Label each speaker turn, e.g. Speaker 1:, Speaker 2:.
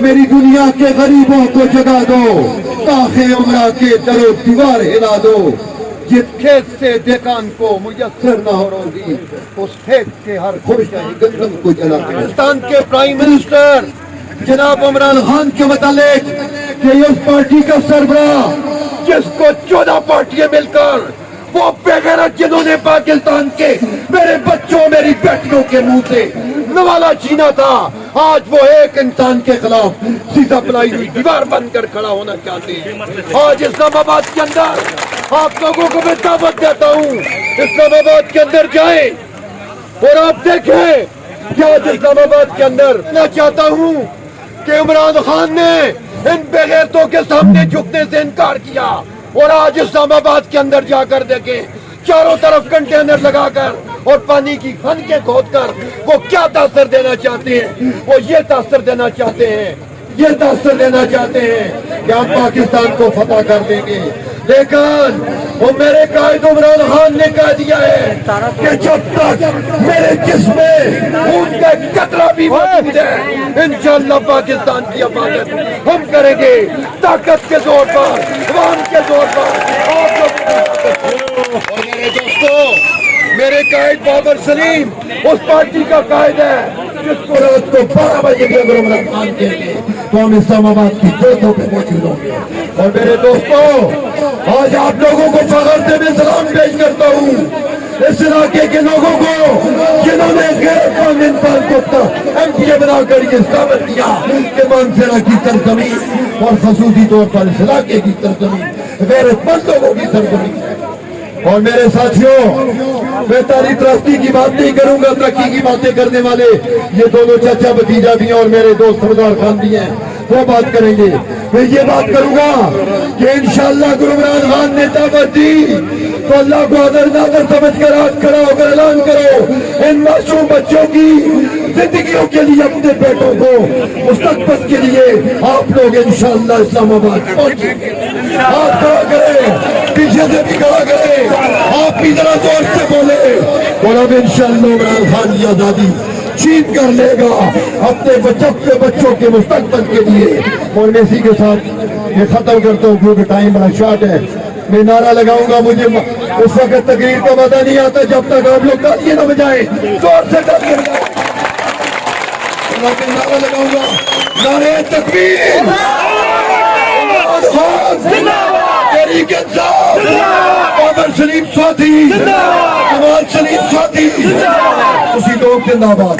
Speaker 1: मेरी दुनिया के गरीबों को जगा दो, काखे उमरा के दरो दीवार हिला दो। जिस खेत से देकान को मुयस्सर न हो रोजी, उस खेत के हर खुर्शाही गंदम को जला दो। पाकिस्तान के प्राइम मिनिस्टर जनाब इमरान खान के मुतालिक कि उस पार्टी का सरबराह जिसको 14 पार्टियां मिलकर वो बेगैरत जिन्होंने पाकिस्तान के मेरे बच्चों मेरी बेटियों के मुंह से नवाला छीना था, आज वो एक इंसान के खिलाफ सीधा बनाई हुई दीवार बनकर खड़ा होना चाहते हैं। आज इस्लामाबाद के अंदर आप लोगों को मैं दावत देता हूँ, इस्लामाबाद के अंदर जाएं और आप देखें कि आज इस्लामाबाद के अंदर मैं चाहता हूँ कि इमरान खान ने इन बेगैरतों के सामने झुकने से इनकार किया और आज इस्लामाबाद के अंदर जाकर देखें, चारों तरफ कंटेनर लगाकर और पानी की खनकें खोदकर वो क्या तासर देना चाहते हैं। वो ये तासर देना चाहते हैं, ये तासर देना चाहते हैं कि हम पाकिस्तान को फतह कर देंगे। लेकिन वो मेरे कायद इमरान खान ने कह दिया है कि जब तक मेरे जिस्म में उनका कतरा भी मौजूद है, इंशाअल्लाह पाकिस्तान की हिफाजत हम करेंगे, ताकत के जोर पर, अवाम के जोर पर। आप लोग और मेरे दोस्तों, मेरे कायद बाबर सलीम उस पार्टी का कायद है जिसको रात को 12 बजे के अगर इमरान खान कहेंगे तो हम इस्लामाबाद की कोर्टों पे मौजूद होंगे। और मेरे दोस्तों, आज आप लोगों को फख्र से मैं सलाम पेश करता हूँ इस इलाके के लोगों को जिन्होंने गैरकानूनी इंसान को एमपीए बनाकर ये साबित किया कि मानसरा की सरजमीन और खसूसी तौर पर इस इलाके की सरजमीन गैरतमंद लोगों की सरजमीन है। और मेरे साथियों, मैं तारीख तरक्की की बात नहीं करूंगा, तरक्की की बातें करने वाले ये दोनों चाचा भतीजा भी हैं और मेरे दोस्त सरदार खान भी हैं, वो बात करेंगे। मैं ये बात करूंगा कि इंशाअल्लाह गुरु इमरान खान ने दावत दी तो अल्लाह को अदर नादर समझ कर हाथ खड़ा होकर ऐलान करो, इन मासूम बच्चों की जिंदगियों के लिए, अपने बेटों को मुस्तकबिल के लिए आप लोग इंशाअल्लाह इस्लामाबाद पहुंचेंगे। हाथ खड़ा करें, पीछे से भी खड़ा करें, आप भी जरा जोर से बोले। और अब इंशाअल्लाह इमरान खान की आजादी छीन कर लेगा अपने बच्चों के मुस्तकबिल के लिए। और मैं इसी के साथ ये खत्म करता हूँ क्योंकि टाइम बड़ा शॉर्ट है। मैं नारा लगाऊंगा, मुझे उस वक्त तकरीर का मजा नहीं आता जब तक आप लोग तालियां न बजाएं, जोर से तालियां बजाएं। नारा लगाऊंगा, नारे तकबीर, बाबर सलीम स्वाति, जमाल सलीम स्वाति, उसी लोग जिंदाबाद।